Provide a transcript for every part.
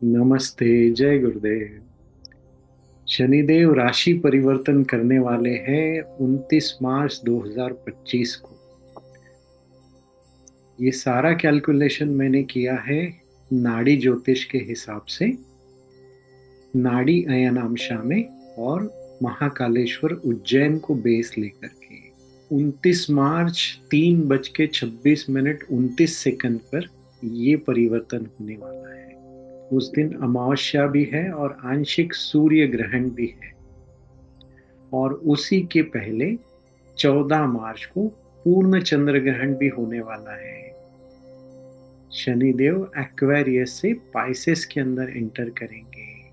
नमस्ते। जय गुरुदेव। शनिदेव राशि परिवर्तन करने वाले हैं 29 मार्च 2025 को। ये सारा कैलकुलेशन मैंने किया है नाड़ी ज्योतिष के हिसाब से, नाड़ी अयनामशा में और महाकालेश्वर उज्जैन को बेस लेकर के 29 मार्च 3:26 पर ये परिवर्तन होने वाला है। उस दिन अमावस्या भी है और आंशिक सूर्य ग्रहण भी है। और उसी के पहले 14 मार्च को पूर्ण चंद्र ग्रहण भी होने वाला है। शनिदेव एक्वेरियस से पाइसेस के अंदर एंटर करेंगे,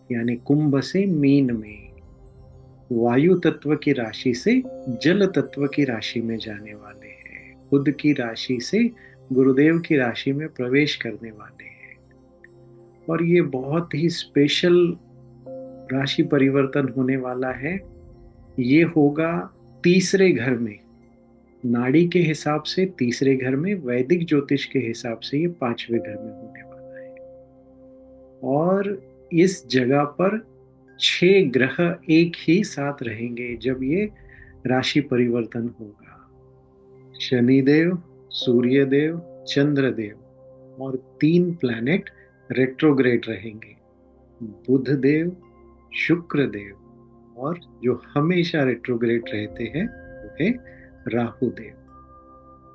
यानी कुंभ से मीन में, वायु तत्व की राशि से जल तत्व की राशि में जाने वाले हैं। खुद की राशि से गुरुदेव की राशि में प्रवेश करने वाले हैं। और ये बहुत ही स्पेशल राशि परिवर्तन होने वाला है। ये होगा तीसरे घर में, नाड़ी के हिसाब से तीसरे घर में, वैदिक ज्योतिष के हिसाब से ये पांचवें घर में होने वाला है। और इस जगह पर 6 ग्रह एक ही साथ रहेंगे जब ये राशि परिवर्तन होगा। शनिदेव, सूर्यदेव, चंद्रदेव और 3 प्लैनेट रेट्रोग्रेड रहेंगे। बुध देव, शुक्र देव और जो हमेशा रेट्रोग्रेड रहते हैं वो है राहु देव।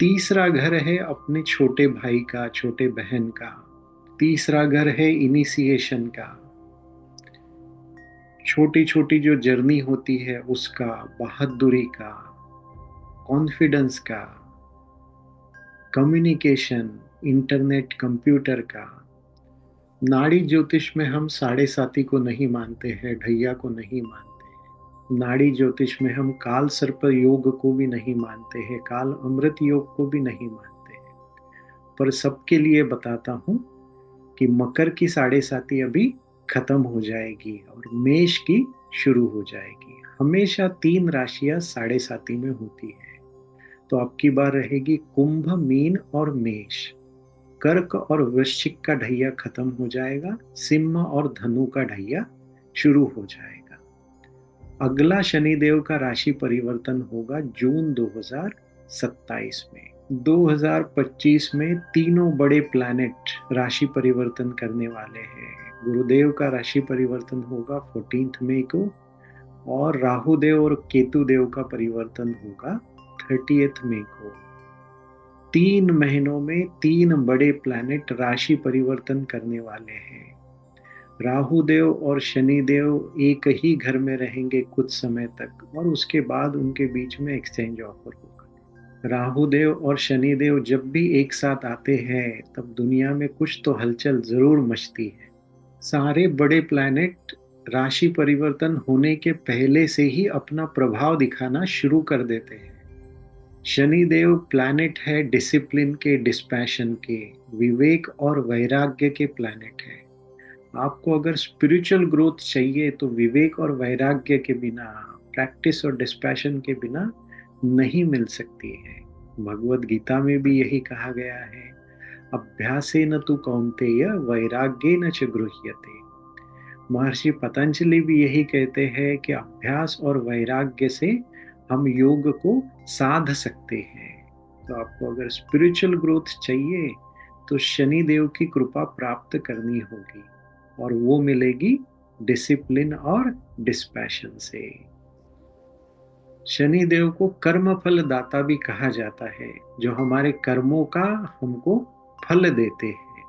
तीसरा घर है अपने छोटे भाई का, छोटे बहन का। तीसरा घर है इनिशिएशन का, छोटी छोटी जो जर्नी होती है उसका, बहादुरी का, कॉन्फिडेंस का, कम्युनिकेशन, इंटरनेट, कंप्यूटर का। नाड़ी ज्योतिष में हम साढ़े साती को नहीं मानते हैं, ढैया को नहीं मानते हैं। नाड़ी ज्योतिष में हम काल सर्प योग को भी नहीं मानते हैं, काल अमृत योग को भी नहीं मानते हैं। पर सबके लिए बताता हूं कि मकर की साढ़े साती अभी खत्म हो जाएगी और मेष की शुरू हो जाएगी। हमेशा 3 राशियां साढ़े साती में होती है। तो आपकी बार रहेगी कुंभ, मीन और मेष। कर्क और वृश्चिक का ढैया खत्म हो जाएगा, सिंह और धनु का ढैया शुरू हो जाएगा। अगला शनिदेव का राशि परिवर्तन होगा जून 2027 में। 2025 में तीनों बड़े प्लैनेट राशि परिवर्तन करने वाले हैं। गुरुदेव का राशि परिवर्तन होगा 14 मई को और राहु देव और केतु देव का परिवर्तन होगा 30 मई को। 3 महीनों में 3 बड़े प्लैनेट राशि परिवर्तन करने वाले हैं। राहु देव और शनि देव एक ही घर में रहेंगे कुछ समय तक और उसके बाद उनके बीच में एक्सचेंज ऑफर होगा। राहु देव और शनि देव जब भी एक साथ आते हैं तब दुनिया में कुछ तो हलचल जरूर मचती है। सारे बड़े प्लैनेट राशि परिवर्तन होने के पहले से ही अपना प्रभाव दिखाना शुरू कर देते हैं। शनि देव प्लैनेट है डिसिप्लिन के, डिस्पैशन के, विवेक और वैराग्य के प्लैनेट है। आपको अगर स्पिरिचुअल ग्रोथ चाहिए तो विवेक और वैराग्य के बिना, प्रैक्टिस और डिस्पैशन के बिना नहीं मिल सकती है। भगवत गीता में भी यही कहा गया है, अभ्यासेन तु कौन्तेय वैराग्येन च गृह्यते। महर्षि पतंजलि भी यही कहते हैं कि अभ्यास और वैराग्य से हम योग को साध सकते हैं। तो आपको अगर स्पिरिचुअल ग्रोथ चाहिए तो शनि देव की कृपा प्राप्त करनी होगी और वो मिलेगी डिसिप्लिन और डिस्पैशन से। शनि देव को कर्म फल दाता भी कहा जाता है, जो हमारे कर्मों का हमको फल देते हैं।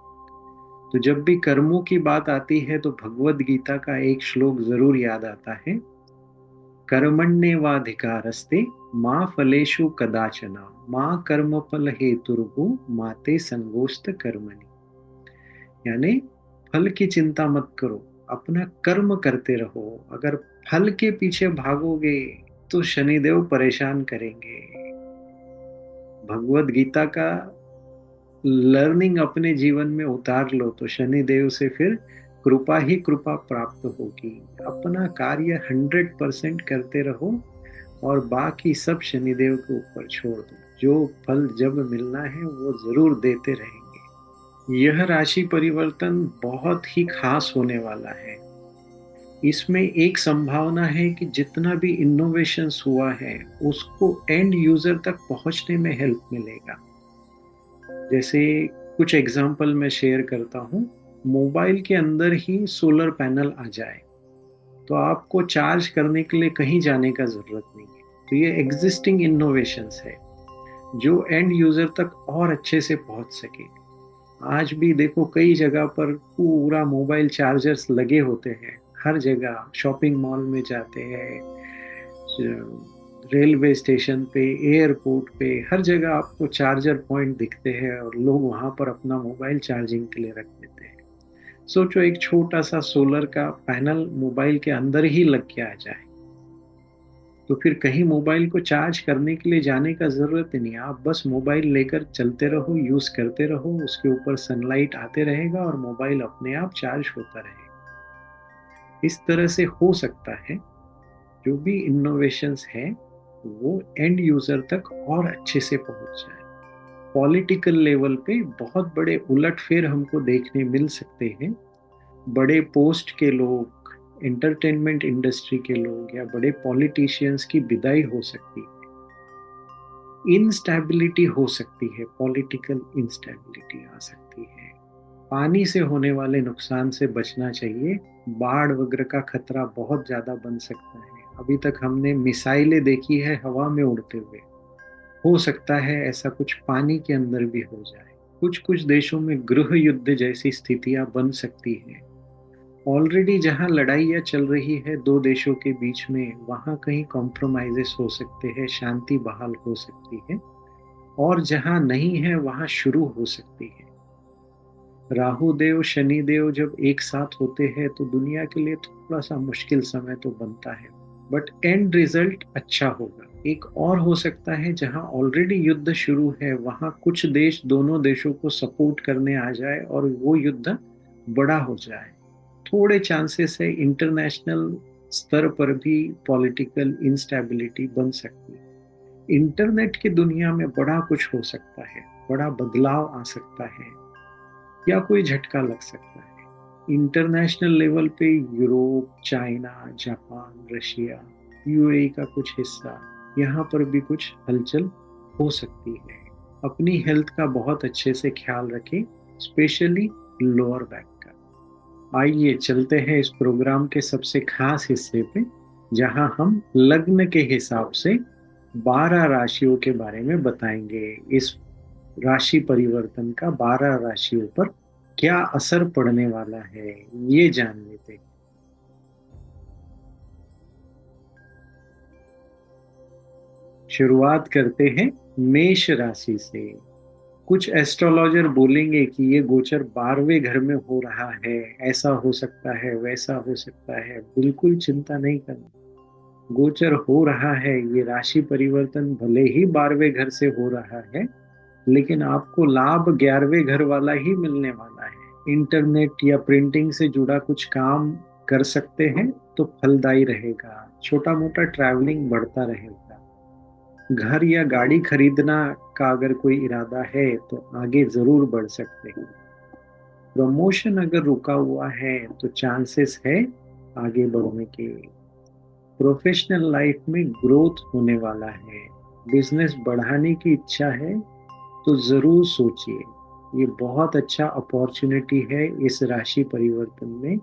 तो जब भी कर्मों की बात आती है तो भगवत गीता का एक श्लोक जरूर याद आता है, कर्मण्येवाधिकारस्ते माँ फलेषु कदाचना माँ कर्म फल हेतुर्भु माते संगोस्त कर्मणि। यानी फल की चिंता मत करो, अपना कर्म करते रहो। अगर फल के पीछे भागोगे तो शनिदेव परेशान करेंगे। भगवत गीता का लर्निंग अपने जीवन में उतार लो तो शनिदेव से फिर कृपा ही कृपा प्राप्त होगी। अपना कार्य 100% करते रहो और बाकी सब शनिदेव के ऊपर छोड़ दो। जो फल जब मिलना है वो जरूर देते रहेंगे। यह राशि परिवर्तन बहुत ही खास होने वाला है। इसमें एक संभावना है कि जितना भी इनोवेशंस हुआ है उसको एंड यूजर तक पहुंचने में हेल्प मिलेगा। जैसे कुछ एग्जांपल मैं शेयर करता हूँ। मोबाइल के अंदर ही सोलर पैनल आ जाए तो आपको चार्ज करने के लिए कहीं जाने का जरूरत नहीं है। तो ये एग्जिस्टिंग इनोवेशंस है जो एंड यूजर तक और अच्छे से पहुंच सके। आज भी देखो कई जगह पर पूरा मोबाइल चार्जर्स लगे होते हैं। हर जगह शॉपिंग मॉल में जाते हैं, रेलवे स्टेशन पे, एयरपोर्ट पे, हर जगह आपको चार्जर पॉइंट दिखते हैं और लोग वहां पर अपना मोबाइल चार्जिंग के लिए रख देते हैं। सोचो एक छोटा सा सोलर का पैनल मोबाइल के अंदर ही लग के आ जाए तो फिर कहीं मोबाइल को चार्ज करने के लिए जाने का जरूरत ही नहीं। आप बस मोबाइल लेकर चलते रहो, यूज करते रहो, उसके ऊपर सनलाइट आते रहेगा और मोबाइल अपने आप चार्ज होता रहेगा। इस तरह से हो सकता है जो भी इनोवेशंस है वो एंड यूजर तक और अच्छे से पहुंच जाए। पॉलिटिकल लेवल पे बहुत बड़े उलटफेर हमको देखने मिल सकते हैं। बड़े पोस्ट के लोग, एंटरटेनमेंट इंडस्ट्री के लोग या बड़े पॉलिटिशियंस की विदाई हो सकती है। इंस्टेबिलिटी हो सकती है, पॉलिटिकल इंस्टेबिलिटी आ सकती है। पानी से होने वाले नुकसान से बचना चाहिए। बाढ़ वगैरह का खतरा बहुत ज्यादा बन सकता है। अभी तक हमने मिसाइलें देखी है हवा में उड़ते हुए। हो सकता है ऐसा कुछ पानी के अंदर भी हो जाए। कुछ कुछ देशों में गृह युद्ध जैसी स्थितियां बन सकती हैं। ऑलरेडी जहां लड़ाइयां चल रही है दो देशों के बीच में, वहां कहीं कॉम्प्रोमाइजेस हो सकते हैं, शांति बहाल हो सकती है। और जहां नहीं है वहां शुरू हो सकती है। राहु देव शनि देव जब एक साथ होते हैं तो दुनिया के लिए थोड़ा सा मुश्किल समय तो बनता है, बट एंड रिजल्ट अच्छा होगा। एक और हो सकता है जहां ऑलरेडी युद्ध शुरू है वहां कुछ देश दोनों देशों को सपोर्ट करने आ जाए और वो युद्ध बड़ा हो जाए। थोड़े चांसेस है इंटरनेशनल स्तर पर भी पॉलिटिकल इंस्टेबिलिटी बन सकती है। इंटरनेट की दुनिया में बड़ा कुछ हो सकता है, बड़ा बदलाव आ सकता है या कोई झटका लग सकता है। इंटरनेशनल लेवल पे Europe, China, Japan, Russia, UAE का कुछ हिस्सा, यहाँ पर भी कुछ हलचल हो सकती है। अपनी हेल्थ का बहुत अच्छे से ख्याल रखें, स्पेशली लोअर बैक का। आइए चलते हैं इस प्रोग्राम के सबसे खास हिस्से पे, जहां हम लग्न के हिसाब से 12 राशियों के बारे में बताएंगे। इस राशि परिवर्तन का 12 राशियों पर क्या असर पड़ने वाला है ये जान लेते हैं। शुरुआत करते हैं मेष राशि से। कुछ एस्ट्रोलॉजर बोलेंगे कि ये गोचर 12वें घर में हो रहा है, ऐसा हो सकता है, वैसा हो सकता है। बिल्कुल चिंता नहीं करना, गोचर हो रहा है। ये राशि परिवर्तन भले ही 12वें घर से हो रहा है लेकिन आपको लाभ 11वें घर वाला ही मिलने वाला है। इंटरनेट या प्रिंटिंग से जुड़ा कुछ काम कर सकते हैं तो फलदायी रहेगा। छोटा मोटा ट्रैवलिंग बढ़ता रहेगा। घर या गाड़ी खरीदना का अगर कोई इरादा है तो आगे जरूर बढ़ सकते हैं। प्रमोशन अगर रुका हुआ है तो चांसेस है आगे बढ़ने के। प्रोफेशनल लाइफ में ग्रोथ होने वाला है। बिजनेस बढ़ाने की इच्छा है तो जरूर सोचिए। ये बहुत अच्छा अपॉर्चुनिटी है इस राशि परिवर्तन में।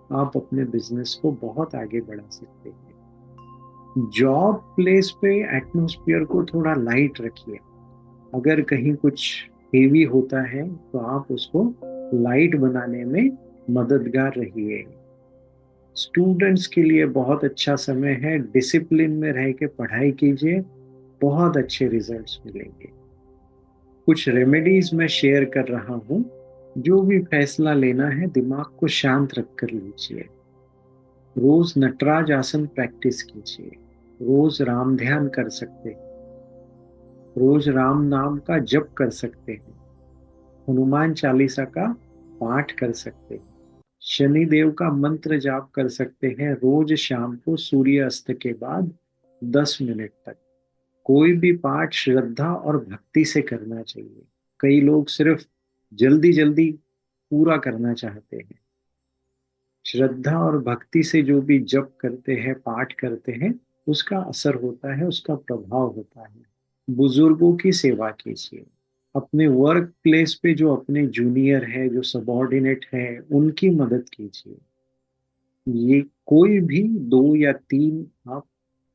आप अपने बिजनेस को बहुत आगे बढ़ा सकते हैं। जॉब प्लेस पे एटमॉस्फेयर को थोड़ा लाइट रखिए। अगर कहीं कुछ हेवी होता है तो आप उसको लाइट बनाने में मददगार रहिए। स्टूडेंट्स के लिए बहुत अच्छा समय है। डिसिप्लिन में रह के पढ़ाई कीजिए, बहुत अच्छे रिजल्ट्स मिलेंगे। कुछ रेमेडीज मैं शेयर कर रहा हूँ। जो भी फैसला लेना है दिमाग को शांत रख कर लीजिए। रोज नटराज आसन प्रैक्टिस कीजिए। रोज राम ध्यान कर सकते हैं। रोज राम नाम का जप कर सकते हैं। हनुमान चालीसा का पाठ कर सकते हैं। शनि देव का मंत्र जाप कर सकते हैं रोज शाम को सूर्य अस्त के बाद 10 मिनट तक। कोई भी पाठ श्रद्धा और भक्ति से करना चाहिए। कई लोग सिर्फ जल्दी जल्दी पूरा करना चाहते हैं। श्रद्धा और भक्ति से जो भी जप करते हैं, पाठ करते हैं, उसका असर होता है, उसका प्रभाव होता है। बुजुर्गों की सेवा कीजिए। अपने वर्क प्लेस पे जो अपने जूनियर है, जो सबॉर्डिनेट है, उनकी मदद कीजिए। ये कोई भी 2 या 3 आप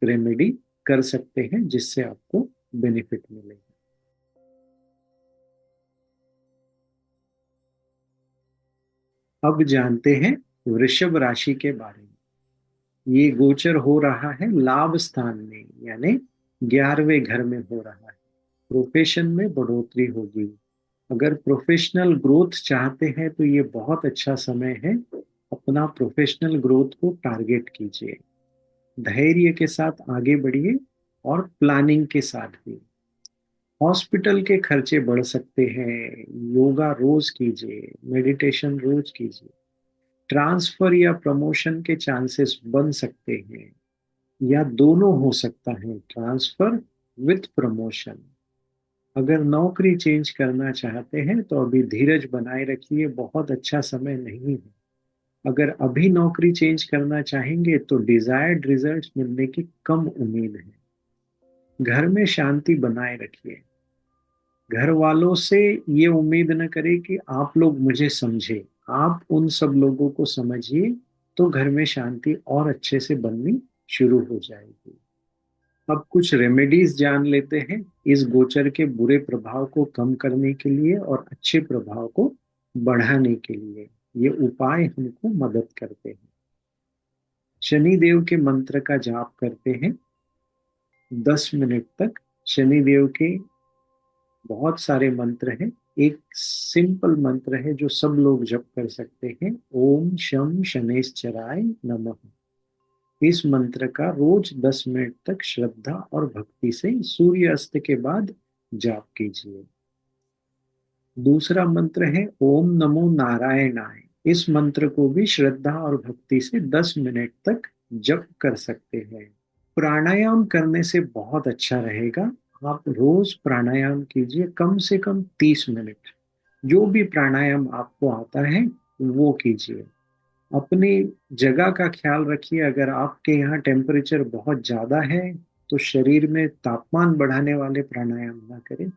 रेमेडी कर सकते हैं जिससे आपको बेनिफिट मिलेगा। अब जानते हैं वृषभ राशि के बारे में। ये गोचर हो रहा है लाभ स्थान में, यानी 11वें घर में हो रहा है। प्रोफेशन में बढ़ोतरी होगी। अगर प्रोफेशनल ग्रोथ चाहते हैं तो ये बहुत अच्छा समय है। अपना प्रोफेशनल ग्रोथ को टारगेट कीजिए। धैर्य के साथ आगे बढ़िए और प्लानिंग के साथ भी। हॉस्पिटल के खर्चे बढ़ सकते हैं। योगा रोज कीजिए, मेडिटेशन रोज कीजिए। ट्रांसफर या प्रमोशन के चांसेस बन सकते हैं, या दोनों हो सकता है, ट्रांसफर विथ प्रमोशन। अगर नौकरी चेंज करना चाहते हैं तो अभी धीरज बनाए रखिए, बहुत अच्छा समय नहीं है। अगर अभी नौकरी चेंज करना चाहेंगे तो डिजायर्ड रिजल्ट्स मिलने की कम उम्मीद है। घर में शांति बनाए रखिए। घर वालों से ये उम्मीद न करें कि आप लोग मुझे समझे। आप उन सब लोगों को समझिए, तो घर में शांति और अच्छे से बननी शुरू हो जाएगी। अब कुछ रेमेडीज जान लेते हैं इस गोचर के बुरे प्रभाव को कम करने के लिए और अच्छे प्रभाव को बढ़ाने के लिए। ये उपाय हमको मदद करते हैं। शनि देव के मंत्र का जाप करते हैं 10 मिनट तक। शनि देव के बहुत सारे मंत्र हैं। एक सिंपल मंत्र है जो सब लोग जप कर सकते हैं, ओम शम शनेश्चराय नमः। इस मंत्र का रोज 10 मिनट तक श्रद्धा और भक्ति से सूर्य अस्त के बाद जाप कीजिए। दूसरा मंत्र है ओम नमो नारायणाय। इस मंत्र को भी श्रद्धा और भक्ति से 10 मिनट तक जप कर सकते हैं। प्राणायाम करने से बहुत अच्छा रहेगा। आप रोज प्राणायाम कीजिए, कम से कम 30 मिनट। जो भी प्राणायाम आपको आता है वो कीजिए। अपनी जगह का ख्याल रखिए। अगर आपके यहाँ टेम्परेचर बहुत ज्यादा है तो शरीर में तापमान बढ़ाने वाले प्राणायाम ना करें।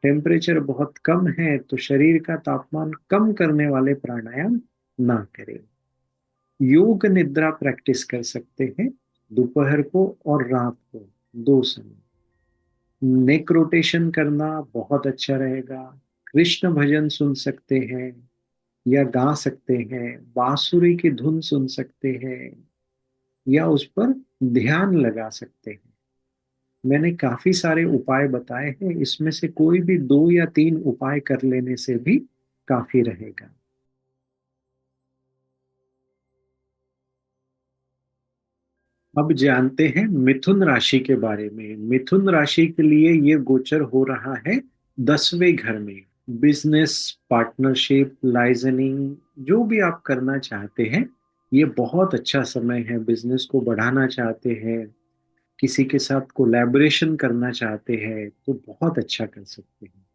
टेम्परेचर बहुत कम है तो शरीर का तापमान कम करने वाले प्राणायाम ना करें। योग निद्रा प्रैक्टिस कर सकते हैं, दोपहर को और रात को, 2 समय। नेक रोटेशन करना बहुत अच्छा रहेगा। कृष्ण भजन सुन सकते हैं या गा सकते हैं। बांसुरी की धुन सुन सकते हैं या उस पर ध्यान लगा सकते हैं। मैंने काफी सारे उपाय बताए हैं, इसमें से कोई भी 2 या 3 उपाय कर लेने से भी काफी रहेगा। अब जानते हैं मिथुन राशि के बारे में। मिथुन राशि के लिए ये गोचर हो रहा है 10वें घर में। बिजनेस, पार्टनरशिप, लाइजनिंग, जो भी आप करना चाहते हैं, ये बहुत अच्छा समय है। बिजनेस को बढ़ाना चाहते हैं, किसी के साथ कोलैबोरेशन करना चाहते हैं तो बहुत अच्छा कर सकते हैं।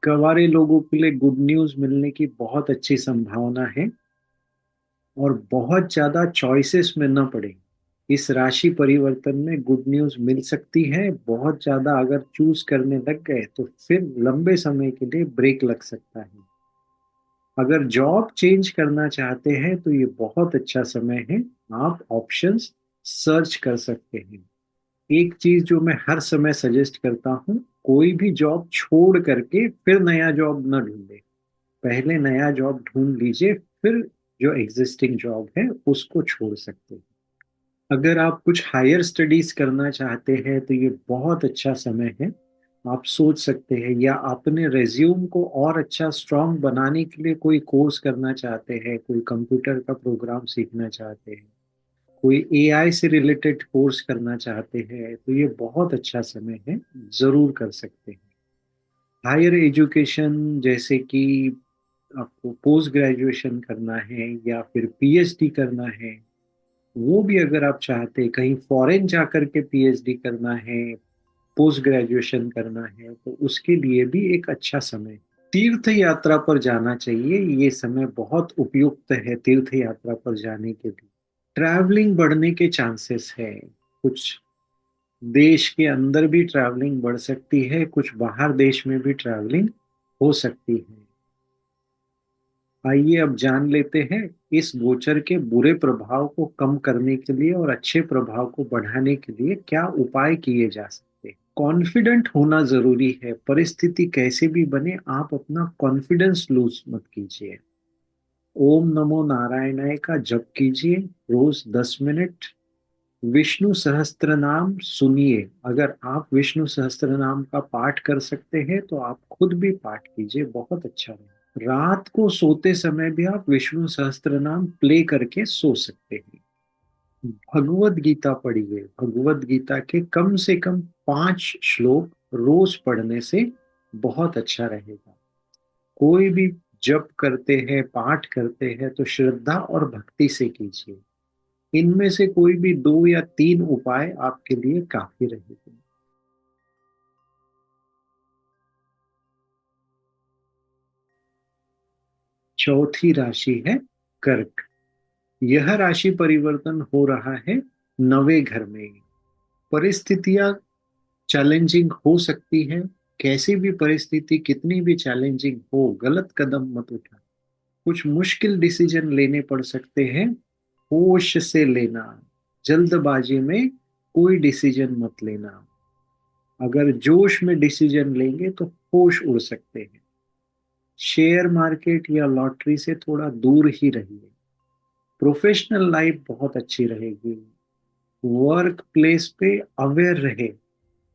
कवारे लोगों के लिए गुड न्यूज मिलने की बहुत अच्छी संभावना है, और बहुत ज्यादा चॉइसेस में न पड़े। इस राशि परिवर्तन में गुड न्यूज मिल सकती है। बहुत ज्यादा अगर चूज करने लग गए तो फिर लंबे समय के लिए ब्रेक लग सकता है। अगर जॉब चेंज करना चाहते हैं तो ये बहुत अच्छा समय है। आप ऑप्शंस सर्च कर सकते हैं। एक चीज जो मैं हर समय सजेस्ट करता हूँ, कोई भी जॉब छोड़ करके फिर नया जॉब न ढूंढे। पहले नया जॉब ढूंढ लीजिए, फिर जो एग्जिस्टिंग जॉब है उसको छोड़ सकते हैं। अगर आप कुछ हायर स्टडीज करना चाहते हैं तो ये बहुत अच्छा समय है। आप सोच सकते हैं, या अपने रेज्यूम को और अच्छा स्ट्रांग बनाने के लिए कोई कोर्स करना चाहते हैं, कोई कंप्यूटर का प्रोग्राम सीखना चाहते हैं, कोई एआई से रिलेटेड कोर्स करना चाहते हैं, तो ये बहुत अच्छा समय है, जरूर कर सकते हैं। हायर एजुकेशन, जैसे कि आपको पोस्ट ग्रेजुएशन करना है या फिर पीएचडी करना है, वो भी अगर आप चाहते हैं, कहीं फॉरेन जाकर के पीएचडी करना है, पोस्ट ग्रेजुएशन करना है, तो उसके लिए भी एक अच्छा समय है। तीर्थ यात्रा पर जाना चाहिए। ये समय बहुत उपयुक्त है तीर्थ यात्रा पर जाने के लिए। ट्रैवलिंग बढ़ने के चांसेस है। कुछ देश के अंदर भी ट्रैवलिंग बढ़ सकती है, कुछ बाहर देश में भी ट्रैवलिंग हो सकती है। आइए अब जान लेते हैं इस गोचर के बुरे प्रभाव को कम करने के लिए और अच्छे प्रभाव को बढ़ाने के लिए क्या उपाय किए जा सकते हैं। कॉन्फिडेंट होना जरूरी है। परिस्थिति कैसे भी बने, आप अपना कॉन्फिडेंस लूज मत कीजिए। ओम नमो नारायणाय का जप कीजिए रोज 10 मिनट। विष्णु सहस्त्र नाम सुनिए। अगर आप विष्णु सहस्त्र नाम का पाठ कर सकते हैं तो आप खुद भी पाठ कीजिए, बहुत अच्छा रहेगा। रात को सोते समय भी आप विष्णु सहस्त्र नाम प्ले करके सो सकते हैं। भगवत गीता पढ़िए। भगवत गीता के कम से कम 5 श्लोक रोज पढ़ने से बहुत अच्छा रहेगा। कोई भी जप करते हैं, पाठ करते हैं तो श्रद्धा और भक्ति से कीजिए। इनमें से कोई भी 2 या 3 उपाय आपके लिए काफी रहेंगे। चौथी राशि है कर्क। यह राशि परिवर्तन हो रहा है 9वें घर में। परिस्थितियां चैलेंजिंग हो सकती है। कैसी भी परिस्थिति कितनी भी चैलेंजिंग हो, गलत कदम मत उठाएं। कुछ मुश्किल डिसीजन लेने पड़ सकते हैं। होश से लेना। जल्दबाजी में कोई डिसीजन मत लेना। अगर जोश में डिसीजन लेंगे तो होश उड़ सकते हैं। शेयर मार्केट या लॉटरी से थोड़ा दूर ही रहिए। प्रोफेशनल लाइफ बहुत अच्छी रहेगी। वर्क प्लेस पे अवेयर रहे।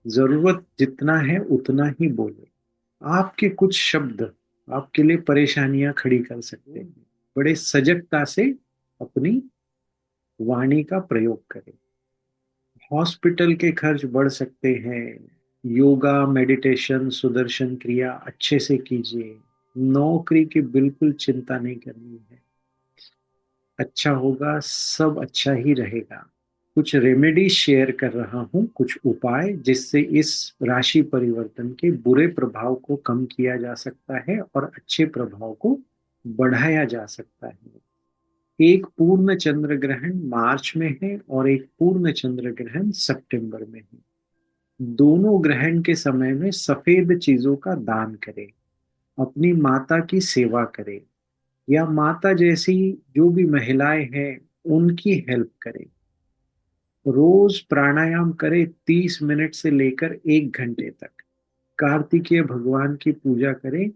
जरूरत जितना है उतना ही बोले। आपके कुछ शब्द आपके लिए परेशानियां खड़ी कर सकते हैं। बड़े सजगता से अपनी वाणी का प्रयोग करें। हॉस्पिटल के खर्च बढ़ सकते हैं। योगा, मेडिटेशन, सुदर्शन क्रिया अच्छे से कीजिए। नौकरी की बिल्कुल चिंता नहीं करनी है। अच्छा होगा, सब अच्छा ही रहेगा। कुछ रेमेडी शेयर कर रहा हूँ, कुछ उपाय जिससे इस राशि परिवर्तन के बुरे प्रभाव को कम किया जा सकता है और अच्छे प्रभाव को बढ़ाया जा सकता है। एक पूर्ण चंद्र ग्रहण मार्च में है और एक पूर्ण चंद्र ग्रहण सितंबर में है। दोनों ग्रहण के समय में सफेद चीजों का दान करें। अपनी माता की सेवा करें या माता जैसी जो भी महिलाएं हैं उनकी हेल्प करें। रोज प्राणायाम करें 30 मिनट से लेकर 1 घंटे तक। कार्तिकेय भगवान की पूजा करें।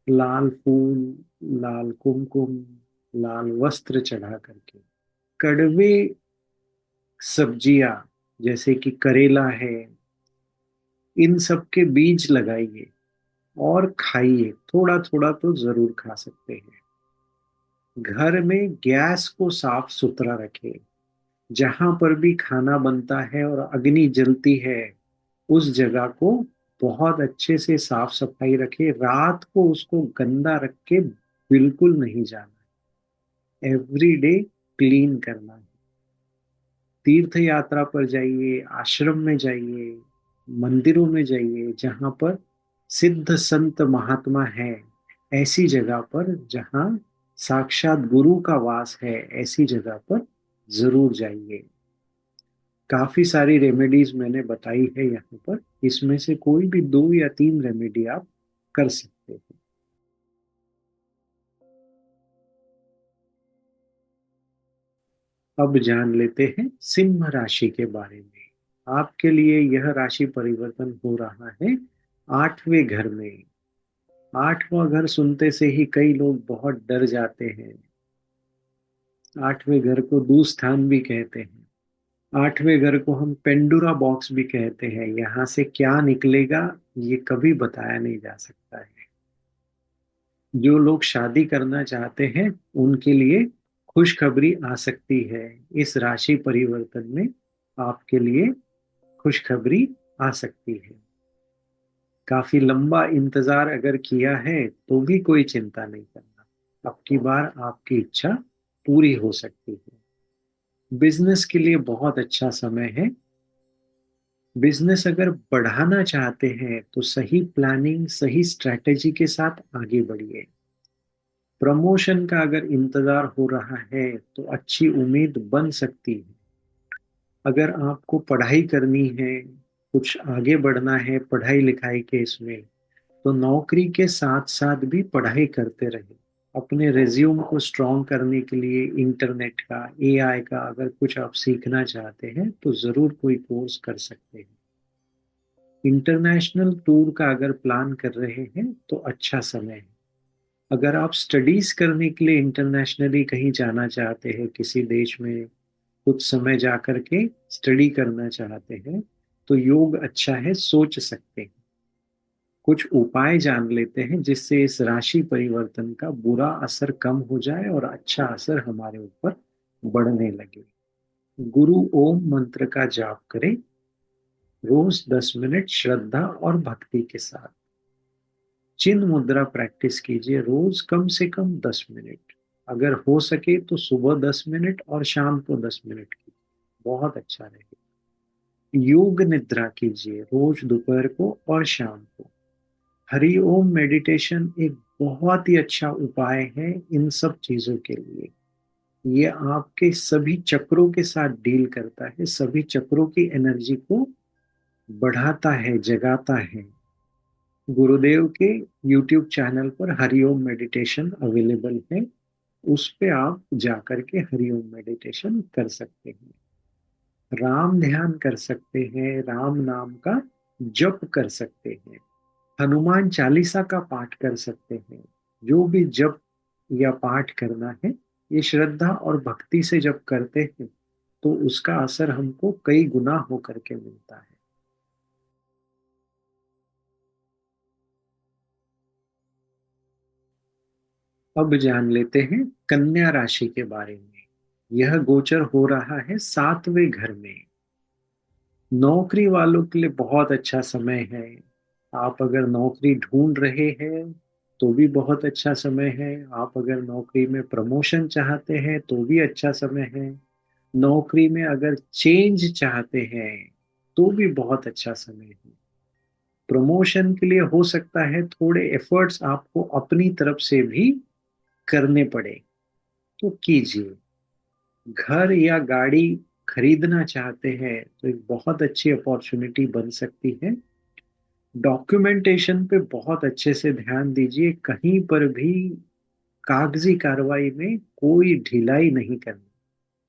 लाल फूल, लाल कुमकुम, लाल वस्त्र चढ़ा करके। कड़वे सब्जियां जैसे कि करेला है, इन सब के बीज लगाइए और खाइए। थोड़ा थोड़ा तो जरूर खा सकते हैं। घर में गैस को साफ सुथरा रखें। जहां पर भी खाना बनता है और अग्नि जलती है उस जगह को बहुत अच्छे से साफ सफाई रखें। रात को उसको गंदा रख के बिल्कुल नहीं जाना। एवरी डे क्लीन करना है। तीर्थ यात्रा पर जाइए, आश्रम में जाइए, मंदिरों में जाइए जहां पर सिद्ध संत महात्मा है। ऐसी जगह पर जहां साक्षात गुरु का वास है, ऐसी जगह पर जरूर जाइए। काफी सारी रेमेडीज मैंने बताई है यहाँ पर। इसमें से कोई भी 2 या 3 रेमेडी आप कर सकते हैं। अब जान लेते हैं सिंह राशि के बारे में। आपके लिए यह राशि परिवर्तन हो रहा है 8वें घर में। 8वां घर सुनते से ही कई लोग बहुत डर जाते हैं। 8वें घर को दूस्थान भी कहते हैं। 8वें घर को हम पेंडुरा बॉक्स भी कहते हैं। यहाँ से क्या निकलेगा ये कभी बताया नहीं जा सकता है। जो लोग शादी करना चाहते हैं उनके लिए खुशखबरी आ सकती है। इस राशि परिवर्तन में आपके लिए खुशखबरी आ सकती है। काफी लंबा इंतजार अगर किया है तो भी कोई चिंता नहीं करना। अब की बार आपकी इच्छा पूरी हो सकती है। बिजनेस के लिए बहुत अच्छा समय है। बिजनेस अगर बढ़ाना चाहते हैं तो सही प्लानिंग, सही स्ट्रैटेजी के साथ आगे बढ़िए। प्रमोशन का अगर इंतजार हो रहा है तो अच्छी उम्मीद बन सकती है। अगर आपको पढ़ाई करनी है, कुछ आगे बढ़ना है पढ़ाई लिखाई के इसमें, तो नौकरी के साथ साथ भी पढ़ाई करते रहे। अपने रिज्यूम को स्ट्रॉन्ग करने के लिए इंटरनेट का, एआई का अगर कुछ आप सीखना चाहते हैं तो जरूर कोई कोर्स कर सकते हैं। इंटरनेशनल टूर का अगर प्लान कर रहे हैं तो अच्छा समय है। अगर आप स्टडीज करने के लिए इंटरनेशनली कहीं जाना चाहते हैं, किसी देश में कुछ समय जा करके स्टडी करना चाहते हैं, तो योग अच्छा है, सोच सकते हैं। कुछ उपाय जान लेते हैं जिससे इस राशि परिवर्तन का बुरा असर कम हो जाए और अच्छा असर हमारे ऊपर बढ़ने लगे। गुरु ओम मंत्र का जाप करें रोज 10 मिनट श्रद्धा और भक्ति के साथ। चिन्ह मुद्रा प्रैक्टिस कीजिए रोज कम से कम 10 मिनट। अगर हो सके तो सुबह 10 मिनट और शाम को 10 मिनट की, बहुत अच्छा रहेगा। योग निद्रा कीजिए रोज दोपहर को और शाम को। हरि ओम मेडिटेशन एक बहुत ही अच्छा उपाय है इन सब चीजों के लिए। ये आपके सभी चक्रों के साथ डील करता है, सभी चक्रों की एनर्जी को बढ़ाता है, जगाता है। गुरुदेव के यूट्यूब चैनल पर हरिओम मेडिटेशन अवेलेबल है, उस पे आप जाकर के हरिओम मेडिटेशन कर सकते हैं। राम ध्यान कर सकते हैं, राम नाम का जप कर सकते हैं, हनुमान चालीसा का पाठ कर सकते हैं। जो भी जप या पाठ करना है, ये श्रद्धा और भक्ति से जब करते हैं तो उसका असर हमको कई गुना होकर के मिलता है। अब जान लेते हैं कन्या राशि के बारे में। यह गोचर हो रहा है 7वें घर में। नौकरी वालों के लिए बहुत अच्छा समय है। आप अगर नौकरी ढूंढ रहे हैं तो भी बहुत अच्छा समय है। आप अगर नौकरी में प्रमोशन चाहते हैं तो भी अच्छा समय है। नौकरी में अगर चेंज चाहते हैं तो भी बहुत अच्छा समय है। प्रमोशन के लिए हो सकता है थोड़े एफर्ट्स आपको अपनी तरफ से भी करने पड़े, तो कीजिए। घर या गाड़ी खरीदना चाहते हैं तो एक बहुत अच्छी अपॉर्चुनिटी बन सकती है। डॉक्यूमेंटेशन पे बहुत अच्छे से ध्यान दीजिए, कहीं पर भी कागजी कार्रवाई में कोई ढिलाई नहीं करनी।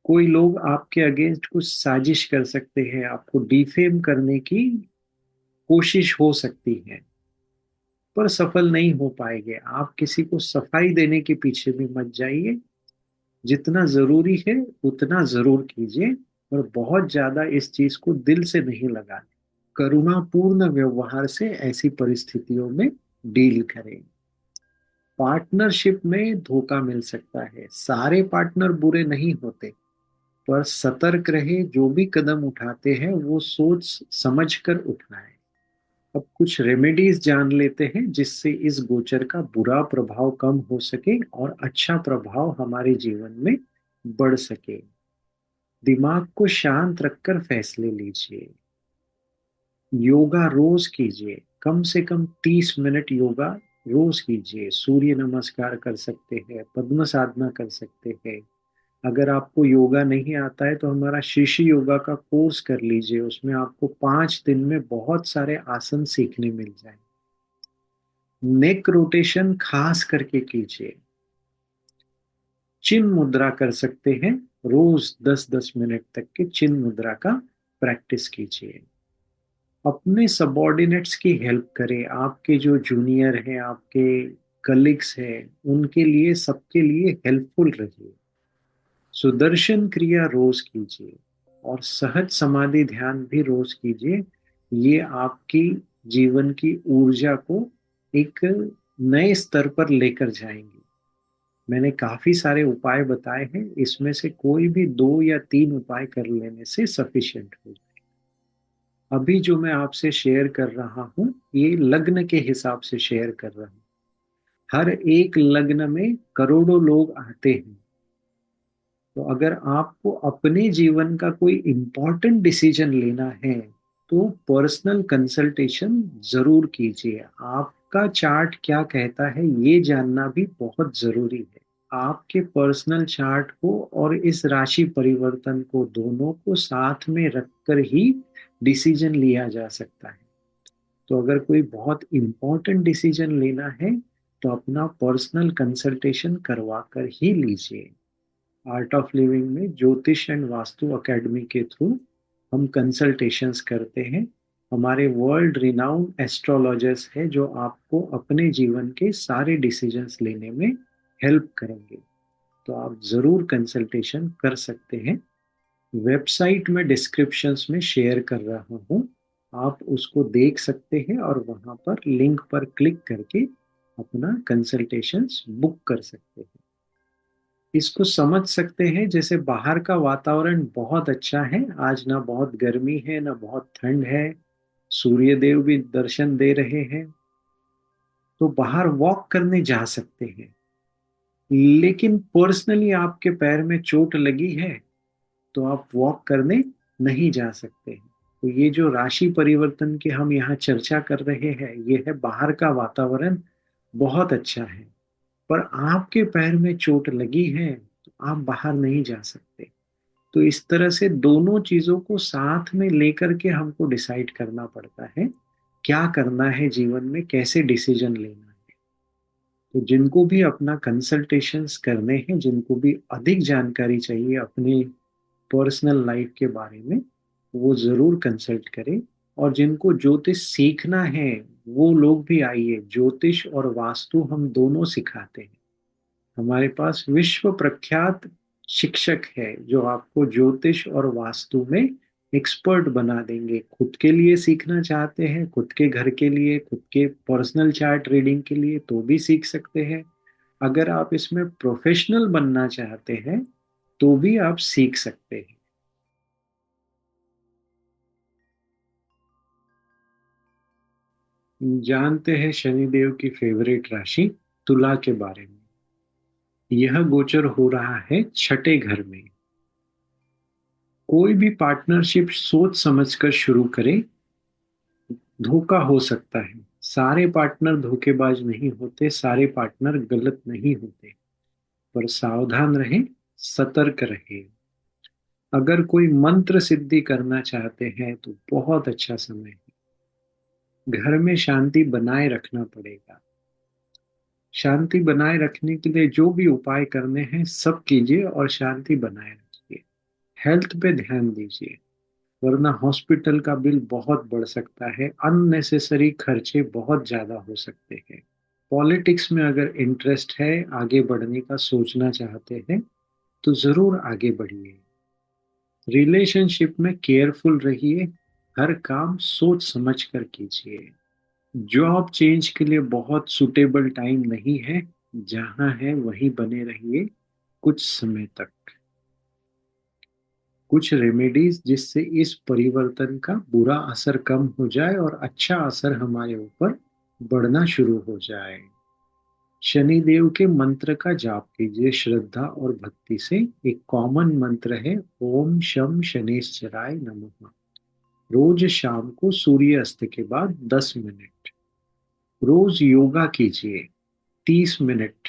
कोई लोग आपके अगेंस्ट कुछ साजिश कर सकते हैं, आपको डिफेम करने की कोशिश हो सकती है, पर सफल नहीं हो पाएंगे। आप किसी को सफाई देने के पीछे भी मत जाइए। जितना जरूरी है उतना जरूर कीजिए, और बहुत ज्यादा इस चीज को दिल से नहीं लगाना। करुणापूर्ण व्यवहार से ऐसी परिस्थितियों में डील करें। पार्टनरशिप में धोखा मिल सकता है। सारे पार्टनर बुरे नहीं होते, पर सतर्क रहे। जो भी कदम उठाते हैं वो सोच समझ कर उठाएं। अब कुछ रेमेडीज जान लेते हैं जिससे इस गोचर का बुरा प्रभाव कम हो सके और अच्छा प्रभाव हमारे जीवन में बढ़ सके। दिमाग को शांत रखकर फैसले लीजिए। योगा रोज कीजिए, कम से कम 30 मिनट योगा रोज कीजिए। सूर्य नमस्कार कर सकते हैं, पद्म साधना कर सकते हैं। अगर आपको योगा नहीं आता है तो हमारा शिष्य योगा का कोर्स कर लीजिए, उसमें आपको 5 दिन में बहुत सारे आसन सीखने मिल जाए। नेक रोटेशन खास करके कीजिए। चिन्ह मुद्रा कर सकते हैं, रोज 10-10 मिनट तक के चिन्ह मुद्रा का प्रैक्टिस कीजिए। अपने सबॉर्डिनेट्स की हेल्प करें। आपके जो जूनियर हैं, आपके कलीग्स हैं, उनके लिए, सबके लिए हेल्पफुल रहिए। सुदर्शन क्रिया रोज कीजिए और सहज समाधि ध्यान भी रोज कीजिए। ये आपकी जीवन की ऊर्जा को एक नए स्तर पर लेकर जाएंगे। मैंने काफी सारे उपाय बताए हैं, इसमें से कोई भी 2 या 3 उपाय कर लेने से सफिशिएंट हो जाए। अभी जो मैं आपसे शेयर कर रहा हूँ ये लग्न के हिसाब से शेयर कर रहा हूँ। हर एक लग्न में करोड़ों लोग आते हैं। तो अगर आपको अपने जीवन का कोई इम्पोर्टेंट डिसीजन लेना है तो पर्सनल कंसल्टेशन जरूर कीजिए। आपका चार्ट क्या कहता है ये जानना भी बहुत जरूरी है। आपके पर्सनल चार्ट को और इस राशि परिवर्तन को दोनों को साथ में रखकर ही डिसीजन लिया जा सकता है। तो अगर कोई बहुत इंपॉर्टेंट डिसीजन लेना है तो अपना पर्सनल कंसल्टेशन करवा कर ही लीजिए। आर्ट ऑफ लिविंग में ज्योतिष एंड वास्तु एकेडमी के थ्रू हम कंसल्टेशंस करते हैं। हमारे वर्ल्ड रिनाउंड एस्ट्रोलॉजर्स हैं जो आपको अपने जीवन के सारे डिसीजंस लेने में हेल्प करेंगे। तो आप ज़रूर कंसल्टेशन कर सकते हैं। वेबसाइट में डिस्क्रिप्शंस में शेयर कर रहा हूँ, आप उसको देख सकते हैं और वहाँ पर लिंक पर क्लिक करके अपना कंसल्टेशंस बुक कर सकते हैं। इसको समझ सकते हैं जैसे बाहर का वातावरण बहुत अच्छा है, आज ना बहुत गर्मी है ना बहुत ठंड है, सूर्य देव भी दर्शन दे रहे हैं, तो बाहर वॉक करने जा सकते हैं। लेकिन पर्सनली आपके पैर में चोट लगी है तो आप वॉक करने नहीं जा सकते हैं। तो ये जो राशि परिवर्तन की हम यहाँ चर्चा कर रहे हैं ये है बाहर का वातावरण बहुत अच्छा है, पर आपके पैर में चोट लगी है तो आप बाहर नहीं जा सकते। तो इस तरह से दोनों चीजों को साथ में लेकर के हमको डिसाइड करना पड़ता है क्या करना है जीवन में, कैसे डिसीजन लेना है। तो जिनको भी अपना कंसल्टेशंस करने हैं, जिनको भी अधिक जानकारी चाहिए अपने पर्सनल लाइफ के बारे में, वो जरूर कंसल्ट करें। और जिनको ज्योतिष सीखना है वो लोग भी आइए, ज्योतिष और वास्तु हम दोनों सिखाते हैं। हमारे पास विश्व प्रख्यात शिक्षक है जो आपको ज्योतिष और वास्तु में एक्सपर्ट बना देंगे। खुद के लिए सीखना चाहते हैं, खुद के घर के लिए, खुद के पर्सनल चार्ट रीडिंग के लिए तो भी सीख सकते हैं। अगर आप इसमें प्रोफेशनल बनना चाहते हैं तो भी आप सीख सकते हैं। जानते हैं शनिदेव की फेवरेट राशि तुला के बारे में। यह गोचर हो रहा है छठे घर में। कोई भी पार्टनरशिप सोच समझकर शुरू करें, धोखा हो सकता है। सारे पार्टनर धोखेबाज नहीं होते, सारे पार्टनर गलत नहीं होते, पर सावधान रहें, सतर्क रहें। अगर कोई मंत्र सिद्धि करना चाहते हैं तो बहुत अच्छा समय है। घर में शांति बनाए रखना पड़ेगा। शांति बनाए रखने के लिए जो भी उपाय करने हैं सब कीजिए और शांति बनाए रखिए। हेल्थ पे ध्यान दीजिए, वरना हॉस्पिटल का बिल बहुत बढ़ सकता है, अननेसेसरी खर्चे बहुत ज्यादा हो सकते हैं। पॉलिटिक्स में अगर इंटरेस्ट है, आगे बढ़ने का सोचना चाहते हैं तो जरूर आगे बढ़िए। रिलेशनशिप में केयरफुल रहिए, हर काम सोच समझ कर कीजिए। जॉब चेंज के लिए बहुत सुटेबल टाइम नहीं है, जहां है वहीं बने रहिए कुछ समय तक। कुछ रेमेडीज जिससे इस परिवर्तन का बुरा असर कम हो जाए और अच्छा असर हमारे ऊपर बढ़ना शुरू हो जाए। शनि देव के मंत्र का जाप कीजिए श्रद्धा और भक्ति से। एक कॉमन मंत्र है ओम शम शनेश्चराय नमः। रोज शाम को सूर्य अस्त के बाद 10 मिनट। रोज योगा कीजिए 30 मिनट।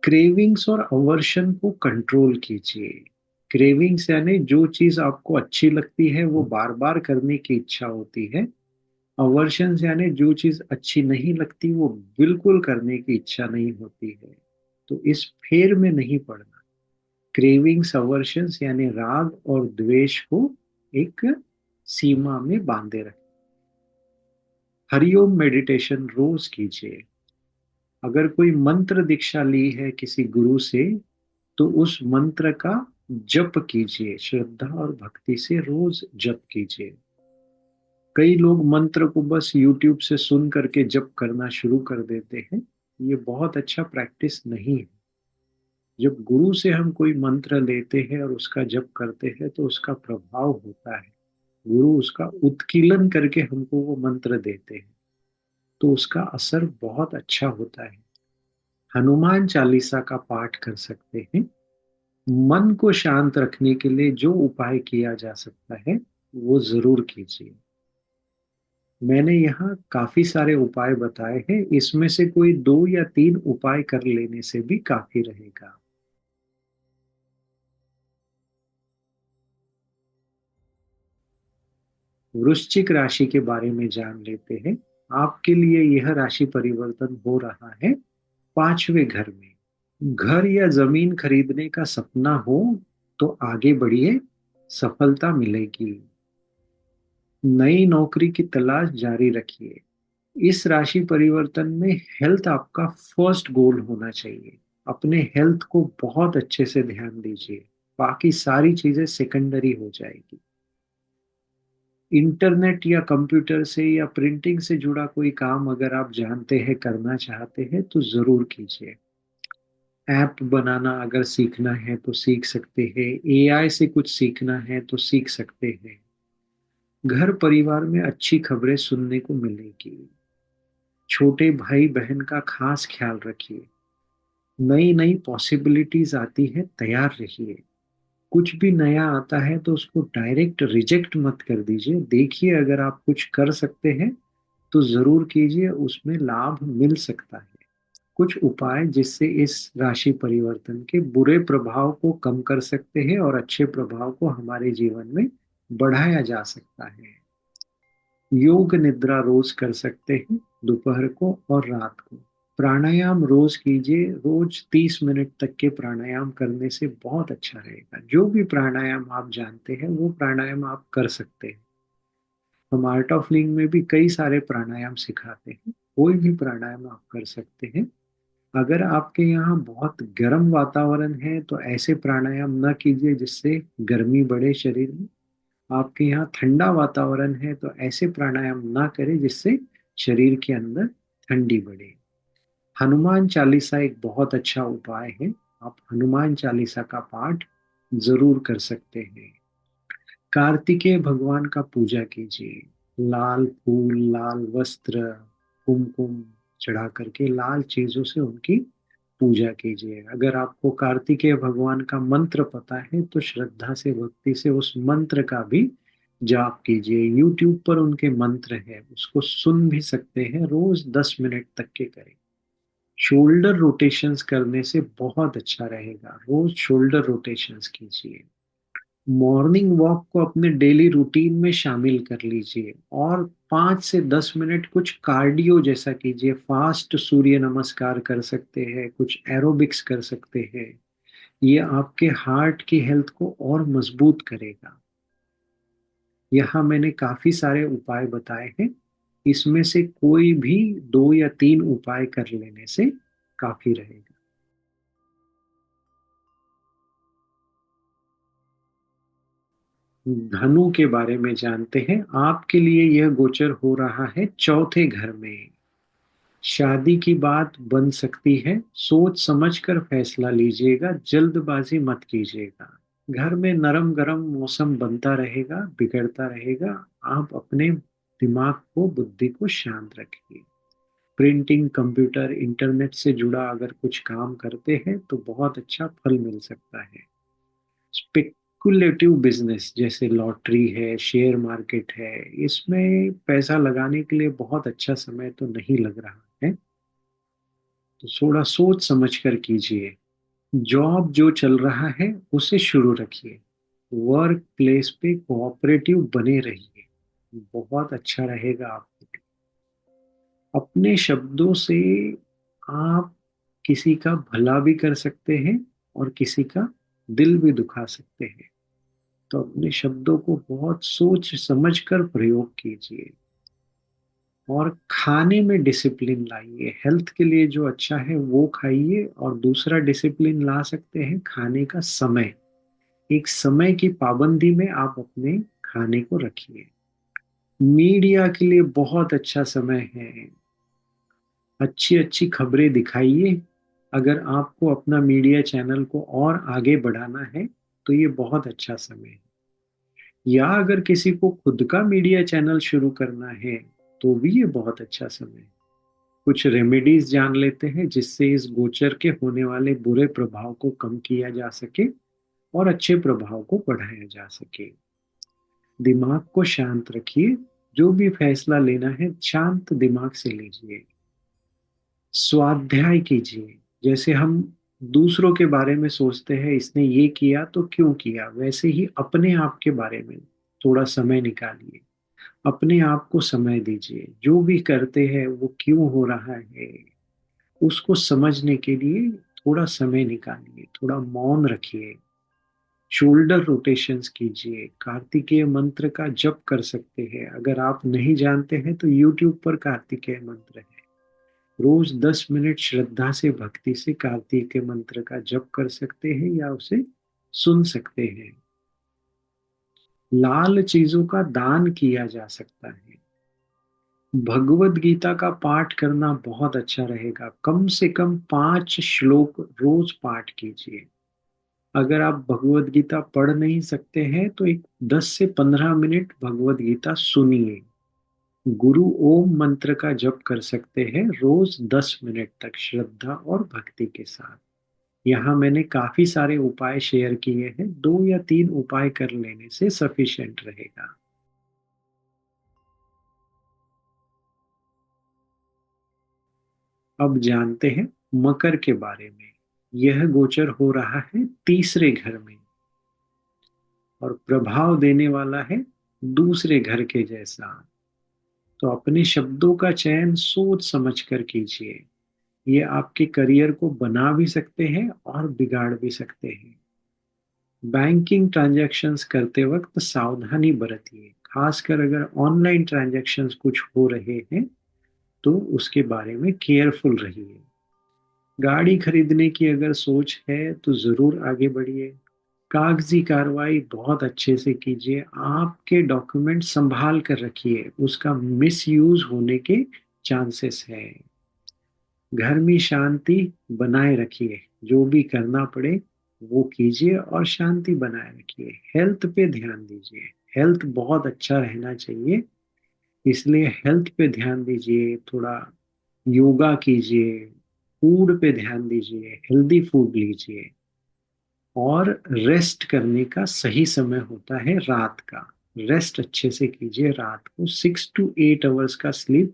क्रेविंग्स और अवर्शन को कंट्रोल कीजिए। क्रेविंग्स यानी जो चीज आपको अच्छी लगती है वो बार बार करने की इच्छा होती है। अवर्शंस यानी जो चीज अच्छी नहीं लगती वो बिल्कुल करने की इच्छा नहीं होती है। तो इस फेर में नहीं पड़ना। क्रेविंग्स अवर्शंस यानी राग और द्वेष को एक सीमा में बांधे रखें। हरिओम मेडिटेशन रोज कीजिए। अगर कोई मंत्र दीक्षा ली है किसी गुरु से तो उस मंत्र का जप कीजिए, श्रद्धा और भक्ति से रोज जप कीजिए। कई लोग मंत्र को बस यूट्यूब से सुन करके जप करना शुरू कर देते हैं, ये बहुत अच्छा प्रैक्टिस नहीं है। जब गुरु से हम कोई मंत्र लेते हैं और उसका जप करते हैं तो उसका प्रभाव होता है। गुरु उसका उत्कीलन करके हमको वो मंत्र देते हैं, तो उसका असर बहुत अच्छा होता है। हनुमान चालीसा का पाठ कर सकते हैं। मन को शांत रखने के लिए जो उपाय किया जा सकता है वो जरूर कीजिए। मैंने यहाँ काफी सारे उपाय बताए हैं, इसमें से कोई 2 या 3 उपाय कर लेने से भी काफी रहेगा। वृश्चिक राशि के बारे में जान लेते हैं। आपके लिए यह राशि परिवर्तन हो रहा है 5वें घर में। घर या जमीन खरीदने का सपना हो तो आगे बढ़िए, सफलता मिलेगी। नई नौकरी की तलाश जारी रखिए। इस राशि परिवर्तन में हेल्थ आपका फर्स्ट गोल होना चाहिए। अपने हेल्थ को बहुत अच्छे से ध्यान दीजिए, बाकी सारी चीजें सेकेंडरी हो जाएगी। इंटरनेट या कंप्यूटर से या प्रिंटिंग से जुड़ा कोई काम अगर आप जानते हैं, करना चाहते हैं, तो जरूर कीजिए। ऐप बनाना अगर सीखना है तो सीख सकते हैं। एआई से कुछ सीखना है तो सीख सकते हैं। घर परिवार में अच्छी खबरें सुनने को मिलेगी। छोटे भाई बहन का खास ख्याल रखिए। नई नई पॉसिबिलिटीज आती है, तैयार रहिए। कुछ भी नया आता है तो उसको डायरेक्ट रिजेक्ट मत कर दीजिए। देखिए, अगर आप कुछ कर सकते हैं तो जरूर कीजिए, उसमें लाभ मिल सकता है। कुछ उपाय जिससे इस राशि परिवर्तन के बुरे प्रभाव को कम कर सकते हैं और अच्छे प्रभाव को हमारे जीवन में बढ़ाया जा सकता है। योग निद्रा रोज कर सकते हैं, दोपहर को और रात को। प्राणायाम रोज कीजिए। रोज 30 मिनट तक के प्राणायाम करने से बहुत अच्छा रहेगा। जो भी प्राणायाम आप जानते हैं वो प्राणायाम आप कर सकते हैं। हम आर्ट ऑफ लिविंग में भी कई सारे प्राणायाम सिखाते हैं, कोई भी प्राणायाम आप कर सकते हैं। अगर आपके यहाँ बहुत गर्म वातावरण है तो ऐसे प्राणायाम न कीजिए जिससे गर्मी बढ़े शरीर में। आपके यहाँ ठंडा वातावरण है तो ऐसे प्राणायाम ना करें जिससे शरीर के अंदर ठंडी बढ़े। हनुमान चालीसा एक बहुत अच्छा उपाय है। आप हनुमान चालीसा का पाठ जरूर कर सकते हैं। कार्तिकेय भगवान का पूजा कीजिए। लाल फूल, लाल वस्त्र, कुमकुम चढ़ा करके लाल चीजों से उनकी पूजा कीजिए। अगर आपको कार्तिकेय भगवान का मंत्र पता है तो श्रद्धा से, भक्ति से उस मंत्र का भी जाप कीजिए। यूट्यूब पर उनके मंत्र है, उसको सुन भी सकते हैं। रोज 10 मिनट तक के करें। शोल्डर रोटेशंस करने से बहुत अच्छा रहेगा। रोज शोल्डर रोटेशंस कीजिए। मॉर्निंग वॉक को अपने डेली रूटीन में शामिल कर लीजिए और 5 से 10 मिनट कुछ कार्डियो जैसा कीजिए। फास्ट सूर्य नमस्कार कर सकते हैं, कुछ एरोबिक्स कर सकते हैं। ये आपके हार्ट की हेल्थ को और मजबूत करेगा। यहाँ मैंने काफी सारे उपाय बताए हैं, इसमें से कोई भी 2 या 3 उपाय कर लेने से काफी रहेगा। धनु के बारे में जानते हैं। आपके लिए यह गोचर हो रहा है 4थे घर में। शादी की बात बन सकती है, सोच समझ कर फैसला लीजिएगा, जल्दबाजी मत कीजिएगा। घर में नरम गरम मौसम बनता रहेगा, बिगड़ता रहेगा। आप अपने दिमाग को, बुद्धि को शांत रखिए। प्रिंटिंग, कंप्यूटर, इंटरनेट से जुड़ा अगर कुछ काम करते हैं तो बहुत अच्छा फल मिल सकता है। स्पेकुलेटिव बिजनेस जैसे लॉटरी है, शेयर मार्केट है, इसमें पैसा लगाने के लिए बहुत अच्छा समय तो नहीं लग रहा है, तो थोड़ा सोच समझ कर कीजिए। जॉब जो चल रहा है उसे शुरू रखिए। वर्क प्लेस पे कोऑपरेटिव बने रहिए, बहुत अच्छा रहेगा आपके लिए। अपने शब्दों से आप किसी का भला भी कर सकते हैं और किसी का दिल भी दुखा सकते हैं। तो अपने शब्दों को बहुत सोच समझ कर प्रयोग कीजिए। और खाने में डिसिप्लिन लाइए। हेल्थ के लिए जो अच्छा है वो खाइए। और दूसरा डिसिप्लिन ला सकते हैं खाने का समय। एक समय की पाबंदी में आप अपने खाने को रखिए। मीडिया के लिए बहुत अच्छा समय है। अच्छी अच्छी खबरें दिखाइए। अगर आपको अपना मीडिया चैनल को और आगे बढ़ाना है तो ये बहुत अच्छा समय है। या अगर किसी को खुद का मीडिया चैनल शुरू करना है तो भी ये बहुत अच्छा समय है। कुछ रेमेडीज जान लेते हैं जिससे इस गोचर के होने वाले बुरे प्रभाव को कम किया जा सके और अच्छे प्रभाव को बढ़ाया जा सके। दिमाग को शांत रखिए। जो भी फैसला लेना है शांत दिमाग से लीजिए। स्वाध्याय कीजिए। जैसे हम दूसरों के बारे में सोचते हैं, इसने ये किया तो क्यों किया, वैसे ही अपने आप के बारे में थोड़ा समय निकालिए। अपने आप को समय दीजिए। जो भी करते हैं वो क्यों हो रहा है, उसको समझने के लिए थोड़ा समय निकालिए। थोड़ा मौन रखिए। शोल्डर रोटेशंस कीजिए। कार्तिकेय मंत्र का जप कर सकते हैं। अगर आप नहीं जानते हैं तो यूट्यूब पर कार्तिकेय मंत्र है। रोज 10 मिनट श्रद्धा से भक्ति से कार्तिकेय मंत्र का जप कर सकते हैं या उसे सुन सकते हैं। लाल चीजों का दान किया जा सकता है। भगवत गीता का पाठ करना बहुत अच्छा रहेगा। कम से कम 5 श्लोक रोज पाठ कीजिए। अगर आप भगवत गीता पढ़ नहीं सकते हैं तो एक 10 से 15 मिनट भगवत गीता सुनिए। गुरु ओम मंत्र का जप कर सकते हैं रोज 10 मिनट तक श्रद्धा और भक्ति के साथ। यहाँ मैंने काफी सारे उपाय शेयर किए हैं। 2 या 3 उपाय कर लेने से सफिशिएंट रहेगा। अब जानते हैं मकर के बारे में। यह गोचर हो रहा है तीसरे घर में और प्रभाव देने वाला है दूसरे घर के जैसा। तो अपने शब्दों का चयन सोच समझ कर कीजिए। ये आपके करियर को बना भी सकते हैं और बिगाड़ भी सकते हैं। बैंकिंग ट्रांजैक्शंस करते वक्त सावधानी बरतिए। खासकर अगर ऑनलाइन ट्रांजैक्शंस कुछ हो रहे हैं तो उसके बारे में केयरफुल रहिए। गाड़ी खरीदने की अगर सोच है तो जरूर आगे बढ़िए। कागजी कार्रवाई बहुत अच्छे से कीजिए। आपके डॉक्यूमेंट संभाल कर रखिए, उसका मिस यूज होने के चांसेस है। घर में शांति बनाए रखिए। जो भी करना पड़े वो कीजिए और शांति बनाए रखिए। हेल्थ पे ध्यान दीजिए। हेल्थ बहुत अच्छा रहना चाहिए, इसलिए हेल्थ पे ध्यान दीजिए। थोड़ा योगा कीजिए। फूड पे ध्यान दीजिए, हेल्दी फूड लीजिए। और रेस्ट करने का सही समय होता है रात का। रेस्ट अच्छे से कीजिए। रात को 6 to 8 आवर्स का स्लीप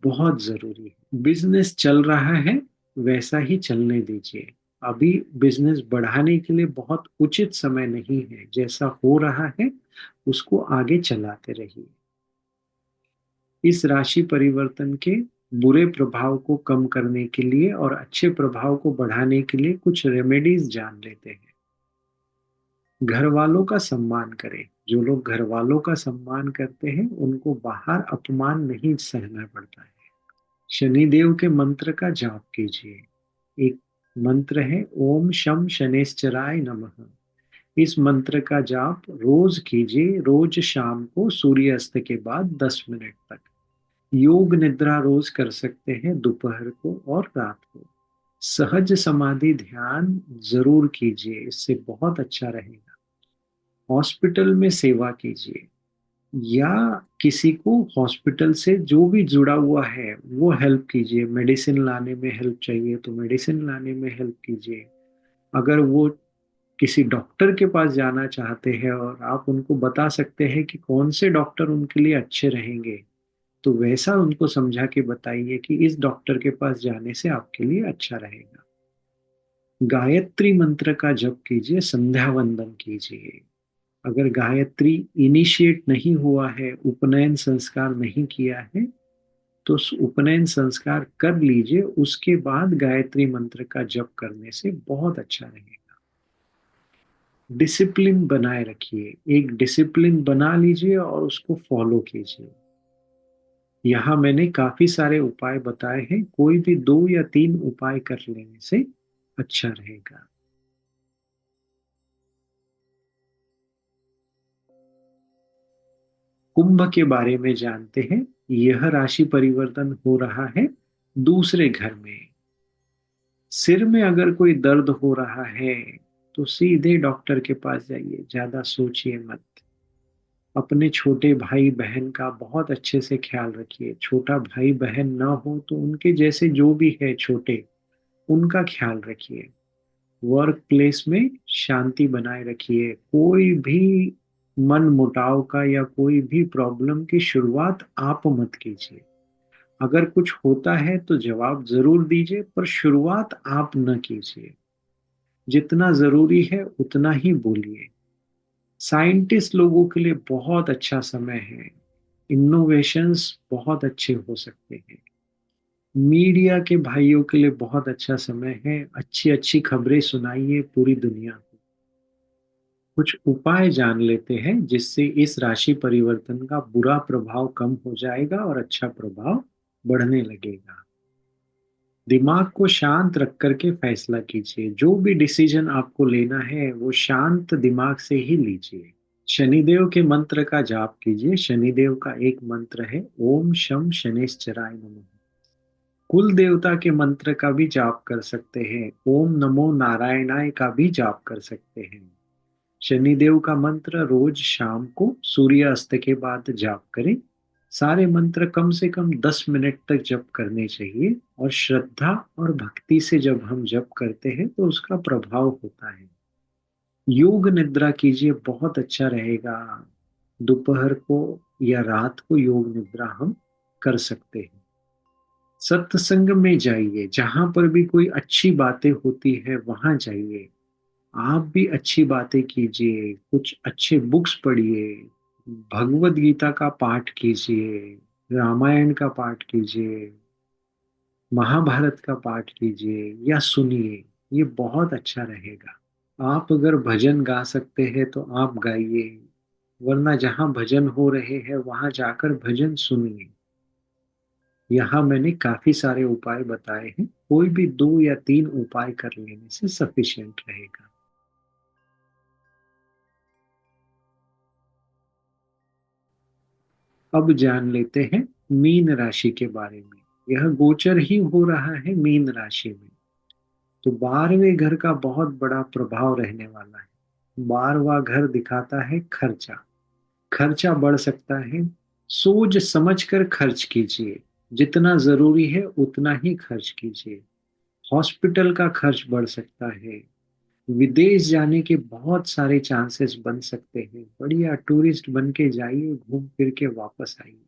बहुत जरूरी है। बिजनेस चल रहा है वैसा ही चलने दीजिए। अभी बिजनेस बढ़ाने के लिए बहुत उचित समय नहीं है। जैसा हो रहा है उसको आगे चलाते रहिए। इस राशि परिवर्तन के बुरे प्रभाव को कम करने के लिए और अच्छे प्रभाव को बढ़ाने के लिए कुछ रेमेडीज जान लेते हैं। घर वालों का सम्मान करें। जो लोग घर वालों का सम्मान करते हैं उनको बाहर अपमान नहीं सहना पड़ता है। शनिदेव के मंत्र का जाप कीजिए। एक मंत्र है ओम शम शनेश्चराय नमः। इस मंत्र का जाप रोज कीजिए। रोज शाम को सूर्यास्त के बाद 10 मिनट तक। योग निद्रा रोज कर सकते हैं, दोपहर को और रात को। सहज समाधि ध्यान जरूर कीजिए, इससे बहुत अच्छा रहेगा। हॉस्पिटल में सेवा कीजिए या किसी को हॉस्पिटल से जो भी जुड़ा हुआ है वो हेल्प कीजिए। मेडिसिन लाने में हेल्प चाहिए तो मेडिसिन लाने में हेल्प कीजिए। अगर वो किसी डॉक्टर के पास जाना चाहते हैं और आप उनको बता सकते हैं कि कौन से डॉक्टर उनके लिए अच्छे रहेंगे तो वैसा उनको समझा के बताइए कि इस डॉक्टर के पास जाने से आपके लिए अच्छा रहेगा। गायत्री मंत्र का जप कीजिए। संध्या वंदन कीजिए। अगर गायत्री इनिशिएट नहीं हुआ है, उपनयन संस्कार नहीं किया है तो उपनयन संस्कार कर लीजिए। उसके बाद गायत्री मंत्र का जप करने से बहुत अच्छा रहेगा। डिसिप्लिन बनाए रखिए। एक डिसिप्लिन बना लीजिए और उसको फॉलो कीजिए। यहाँ मैंने काफी सारे उपाय बताए हैं, कोई भी 2 या 3 उपाय कर लेने से अच्छा रहेगा। कुंभ के बारे में जानते हैं। यह राशि परिवर्तन हो रहा है दूसरे घर में। सिर में अगर कोई दर्द हो रहा है तो सीधे डॉक्टर के पास जाइए, ज्यादा सोचिए मत। अपने छोटे भाई बहन का बहुत अच्छे से ख्याल रखिए। छोटा भाई बहन ना हो तो उनके जैसे जो भी है छोटे, उनका ख्याल रखिए। वर्क प्लेस में शांति बनाए रखिए। कोई भी मन मुटाव का या कोई भी प्रॉब्लम की शुरुआत आप मत कीजिए। अगर कुछ होता है तो जवाब जरूर दीजिए, पर शुरुआत आप न कीजिए। जितना जरूरी है उतना ही बोलिए। साइंटिस्ट लोगों के लिए बहुत अच्छा समय है। इनोवेशंस बहुत अच्छे हो सकते हैं। मीडिया के भाइयों के लिए बहुत अच्छा समय है। अच्छी अच्छी खबरें सुनाइए पूरी दुनिया को। कुछ उपाय जान लेते हैं जिससे इस राशि परिवर्तन का बुरा प्रभाव कम हो जाएगा और अच्छा प्रभाव बढ़ने लगेगा। दिमाग को शांत रख करके फैसला कीजिए। जो भी डिसीजन आपको लेना है वो शांत दिमाग से ही लीजिए। शनिदेव के मंत्र का जाप कीजिए। शनिदेव का एक मंत्र है, ओम शम शनेश्चराय नमः। कुल देवता के मंत्र का भी जाप कर सकते हैं। ओम नमो नारायणाय का भी जाप कर सकते हैं। शनिदेव का मंत्र रोज शाम को सूर्यास्त के बाद जाप करें। सारे मंत्र कम से कम 10 मिनट तक जप करने चाहिए, और श्रद्धा और भक्ति से जब हम जप करते हैं तो उसका प्रभाव होता है। योग निद्रा कीजिए, बहुत अच्छा रहेगा। दोपहर को या रात को योग निद्रा हम कर सकते हैं। सत्संग में जाइए, जहां पर भी कोई अच्छी बातें होती है वहां जाइए। आप भी अच्छी बातें कीजिए, कुछ अच्छे बुक्स पढ़िए। भगवत गीता का पाठ कीजिए, रामायण का पाठ कीजिए, महाभारत का पाठ कीजिए या सुनिए। ये बहुत अच्छा रहेगा। आप अगर भजन गा सकते हैं तो आप गाइए, वरना जहां भजन हो रहे हैं वहां जाकर भजन सुनिए। यहाँ मैंने काफी सारे उपाय बताए हैं, कोई भी 2 या 3 उपाय कर लेने से सफिशिएंट रहेगा। अब जान लेते हैं मीन राशि के बारे में। यह गोचर ही हो रहा है मीन राशि में, तो 12वें घर का बहुत बड़ा प्रभाव रहने वाला है। 12वां घर दिखाता है खर्चा। खर्चा बढ़ सकता है। सोच समझ कर खर्च कीजिए। जितना जरूरी है उतना ही खर्च कीजिए। हॉस्पिटल का खर्च बढ़ सकता है। विदेश जाने के बहुत सारे चांसेस बन सकते हैं। बढ़िया टूरिस्ट बन के जाइए, घूम फिर के वापस आइए।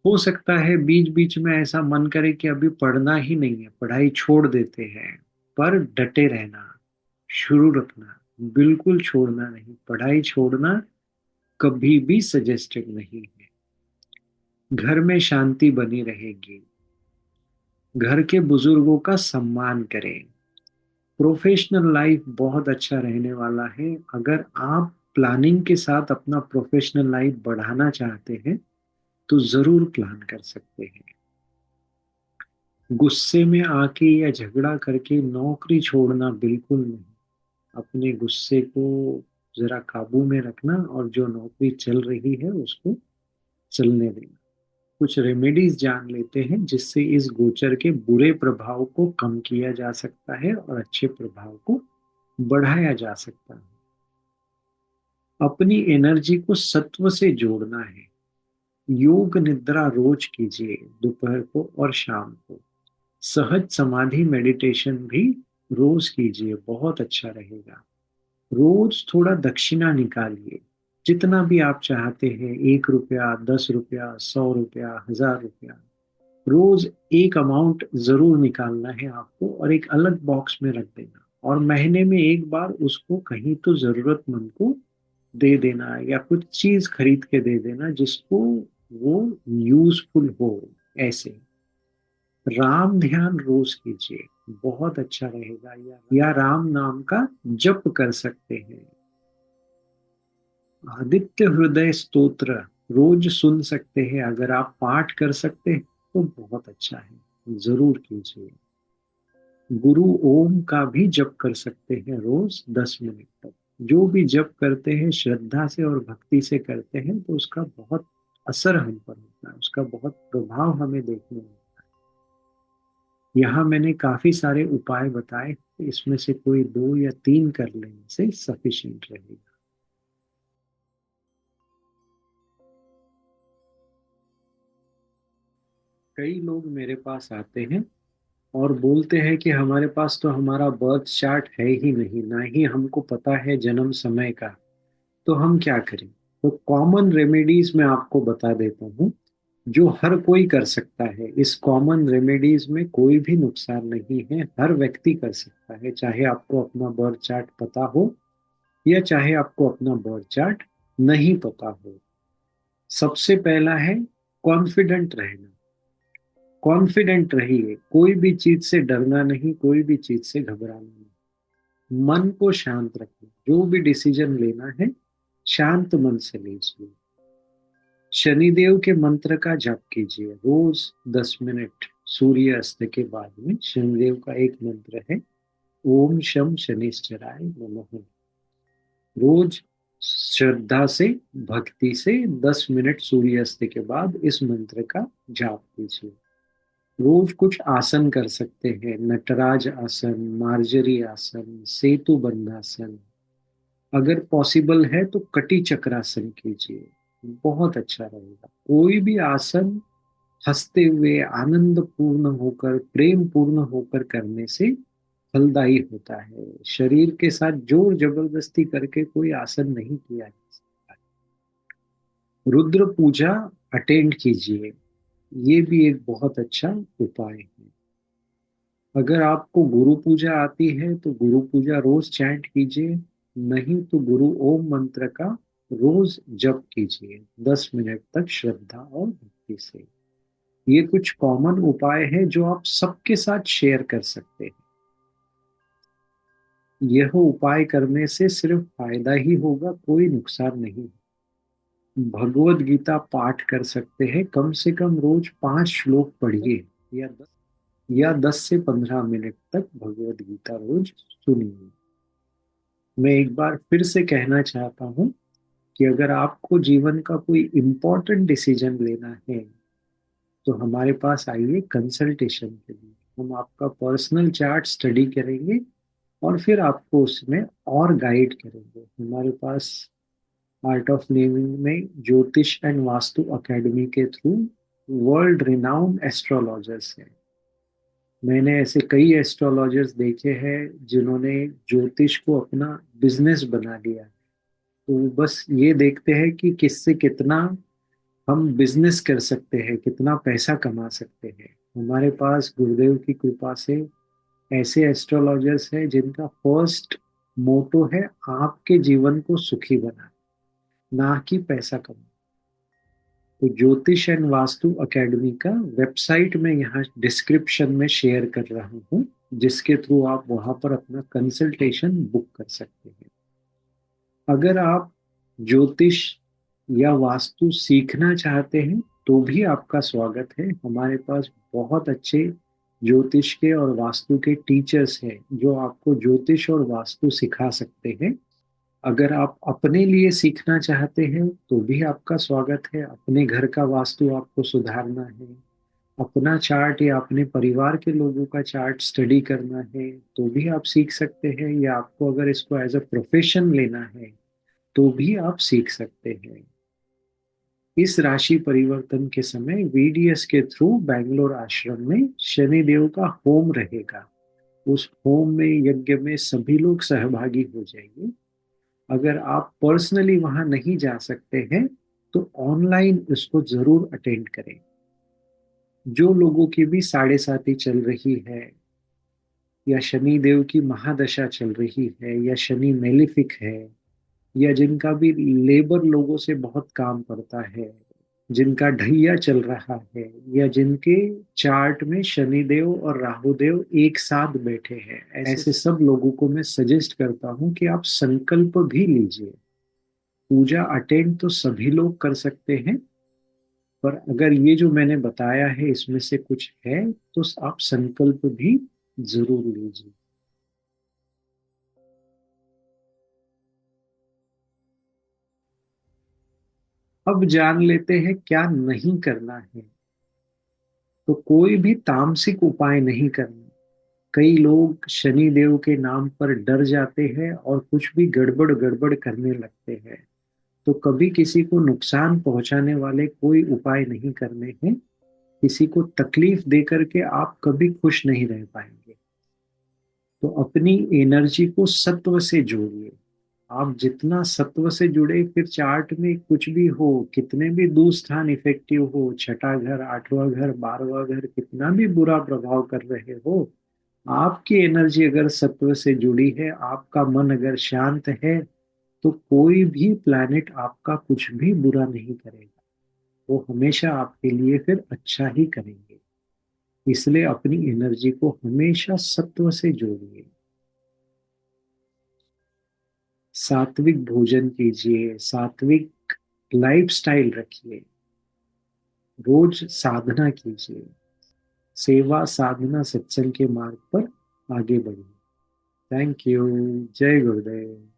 हो सकता है बीच बीच में ऐसा मन करे कि अभी पढ़ना ही नहीं है, पढ़ाई छोड़ देते हैं। पर डटे रहना, शुरू रखना, बिल्कुल छोड़ना नहीं। पढ़ाई छोड़ना कभी भी सजेस्टेड नहीं है। घर में शांति बनी रहेगी। घर के बुजुर्गों का सम्मान करें। प्रोफेशनल लाइफ बहुत अच्छा रहने वाला है। अगर आप प्लानिंग के साथ अपना प्रोफेशनल लाइफ बढ़ाना चाहते हैं तो जरूर प्लान कर सकते हैं। गुस्से में आके या झगड़ा करके नौकरी छोड़ना बिल्कुल नहीं। अपने गुस्से को जरा काबू में रखना और जो नौकरी चल रही है उसको चलने देना। कुछ रेमेडीज जान लेते हैं जिससे इस गोचर के बुरे प्रभाव को कम किया जा सकता है और अच्छे प्रभाव को बढ़ाया जा सकता है। अपनी एनर्जी को सत्व से जोड़ना है। योग निद्रा रोज कीजिए, दोपहर को और शाम को। सहज समाधि मेडिटेशन भी रोज कीजिए, बहुत अच्छा रहेगा। रोज थोड़ा दक्षिणा निकालिए, जितना भी आप चाहते हैं, 1 रुपया, 10 रुपया, 100 रुपया, 1000 रुपया। रोज एक अमाउंट जरूर निकालना है आपको और एक अलग बॉक्स में रख देना, और महीने में एक बार उसको कहीं तो जरूरतमंद को दे देना या कुछ चीज खरीद के दे देना जिसको वो यूजफुल हो। ऐसे राम ध्यान रोज कीजिए, बहुत अच्छा रहेगा। या राम नाम का जप कर सकते हैं। आदित्य हृदय स्तोत्र रोज सुन सकते हैं। अगर आप पाठ कर सकते हैं तो बहुत अच्छा है, जरूर कीजिए। गुरु ओम का भी जप कर सकते हैं रोज 10 मिनट तक। जो भी जप करते हैं श्रद्धा से और भक्ति से करते हैं तो उसका बहुत असर हम पर होता है, उसका बहुत प्रभाव हमें देखने में। यहाँ मैंने काफी सारे उपाय बताए, इसमें से कोई 2 या 3 कर लेने से सफिशिएंट रहेगा। कई लोग मेरे पास आते हैं और बोलते हैं कि हमारे पास तो हमारा बर्थ चार्ट है ही नहीं, ना ही हमको पता है जन्म समय का। तो हम क्या करें? तो कॉमन रेमेडीज मैं आपको बता देता हूँ, जो हर कोई कर सकता है। इस कॉमन रेमेडीज में कोई भी नुकसान नहीं है, हर व्यक्ति कर सकता है, चाहे आपको अपना बर्थ चार्ट पता हो या चाहे आपको अपना बर्थ चार्ट नहीं पता हो। सबसे पहला है कॉन्फिडेंट रहना। कॉन्फिडेंट रहिए, कोई भी चीज से डरना नहीं, कोई भी चीज से घबराना नहीं। मन को शांत रखिए, जो भी डिसीजन लेना है शांत मन से लीजिए। शनिदेव के मंत्र का जप कीजिए रोज 10 मिनट। सूर्य अस्त के बाद में शनिदेव का एक मंत्र है, ओम शम शनिश्चराय नमः। रोज श्रद्धा से, भक्ति से 10 मिनट सूर्यास्त के बाद इस मंत्र का जाप कीजिए। रोज कुछ आसन कर सकते हैं, नटराज आसन, मार्जरी आसन, सेतु बंधासन। अगर पॉसिबल है तो कटी चक्रासन कीजिए, बहुत अच्छा रहेगा। कोई भी आसन हंसते हुए, आनंद पूर्ण होकर, प्रेम पूर्ण होकर करने से फलदायी होता है। शरीर के साथ जोर जबरदस्ती करके कोई आसन नहीं किया जा सकता। रुद्र पूजा अटेंड कीजिए, ये भी एक बहुत अच्छा उपाय है। अगर आपको गुरु पूजा आती है तो गुरु पूजा रोज चैंट कीजिए, नहीं तो गुरु ओम मंत्र का रोज जप कीजिए 10 मिनट तक श्रद्धा और भक्ति से। ये कुछ कॉमन उपाय है जो आप सबके साथ शेयर कर सकते हैं। यह उपाय करने से सिर्फ फायदा ही होगा, कोई नुकसान नहीं। भगवत गीता पाठ कर सकते हैं, कम से कम रोज 5 श्लोक पढ़िए, या 10 से 15 मिनट तक भगवत गीता रोज सुनिए। मैं एक बार फिर से कहना चाहता हूँ कि अगर आपको जीवन का कोई इम्पोर्टेंट डिसीजन लेना है तो हमारे पास आइए कंसल्टेशन के लिए। हम आपका पर्सनल चार्ट स्टडी करेंगे और फिर आपको उसमें और गाइड करेंगे। हमारे पास आर्ट ऑफ लिविंग में ज्योतिष एंड वास्तु एकेडमी के थ्रू वर्ल्ड रिनाउंड एस्ट्रोलॉजर्स हैं। मैंने ऐसे कई एस्ट्रोलॉजर्स देखे हैं जिन्होंने ज्योतिष को अपना बिजनेस बना लिया। तो वो बस ये देखते हैं कि किससे कितना हम बिजनेस कर सकते हैं, कितना पैसा कमा सकते हैं। हमारे पास गुरुदेव की कृपा से ऐसे एस्ट्रोलॉजर्स हैं जिनका फर्स्ट मोटो है आपके जीवन को सुखी बनाना, ना कि पैसा कमाना। तो ज्योतिष एंड वास्तु एकेडमी का वेबसाइट मैं यहाँ डिस्क्रिप्शन में शेयर कर रहा हूँ, जिसके थ्रू आप वहां पर अपना कंसल्टेशन बुक कर सकते हैं। अगर आप ज्योतिष या वास्तु सीखना चाहते हैं तो भी आपका स्वागत है। हमारे पास बहुत अच्छे ज्योतिष के और वास्तु के टीचर्स हैं जो आपको ज्योतिष और वास्तु सिखा सकते हैं। अगर आप अपने लिए सीखना चाहते हैं तो भी आपका स्वागत है। अपने घर का वास्तु आपको सुधारना है, अपना चार्ट या अपने परिवार के लोगों का चार्ट स्टडी करना है तो भी आप सीख सकते हैं, या आपको अगर इसको एज अ प्रोफेशन लेना है तो भी आप सीख सकते हैं। इस राशि परिवर्तन के समय वीडीएस के थ्रू बेंगलोर आश्रम में शनिदेव का होम रहेगा। उस होम में, यज्ञ में सभी लोग सहभागी हो जाएंगे। अगर आप पर्सनली वहां नहीं जा सकते हैं तो ऑनलाइन इसको जरूर अटेंड करें। जो लोगों की भी साढ़े साती चल रही है, या शनि देव की महादशा चल रही है, या शनि मेलिफिक है, या जिनका भी लेबर लोगों से बहुत काम पड़ता है, जिनका ढैया चल रहा है, या जिनके चार्ट में शनिदेव और राहुदेव एक साथ बैठे हैं, ऐसे सब लोगों को मैं सजेस्ट करता हूं कि आप संकल्प भी लीजिए। पूजा अटेंड तो सभी लोग कर सकते हैं, पर अगर ये जो मैंने बताया है इसमें से कुछ है तो आप संकल्प भी जरूर लीजिए। अब जान लेते हैं क्या नहीं करना है। तो कोई भी तामसिक उपाय नहीं करना। कई लोग शनि देव के नाम पर डर जाते हैं और कुछ भी गड़बड़ गड़बड़ करने लगते हैं। तो कभी किसी को नुकसान पहुंचाने वाले कोई उपाय नहीं करने हैं। किसी को तकलीफ दे करके आप कभी खुश नहीं रह पाएंगे। तो अपनी एनर्जी को सत्व से जोड़िए। आप जितना सत्व से जुड़े, फिर चार्ट में कुछ भी हो, कितने भी दूरस्थान इफेक्टिव हो, छठा घर, आठवां घर, बारहवां घर कितना भी बुरा प्रभाव कर रहे हो, आपकी एनर्जी अगर सत्व से जुड़ी है, आपका मन अगर शांत है, तो कोई भी प्लैनेट आपका कुछ भी बुरा नहीं करेगा। वो हमेशा आपके लिए फिर अच्छा ही करेंगे। इसलिए अपनी एनर्जी को हमेशा सत्व से जोड़िए। सात्विक भोजन कीजिए, सात्विक लाइफस्टाइल रखिए, रोज साधना कीजिए, सेवा साधना सत्संग के मार्ग पर आगे बढ़िए। Thank you. जय गुरुदेव।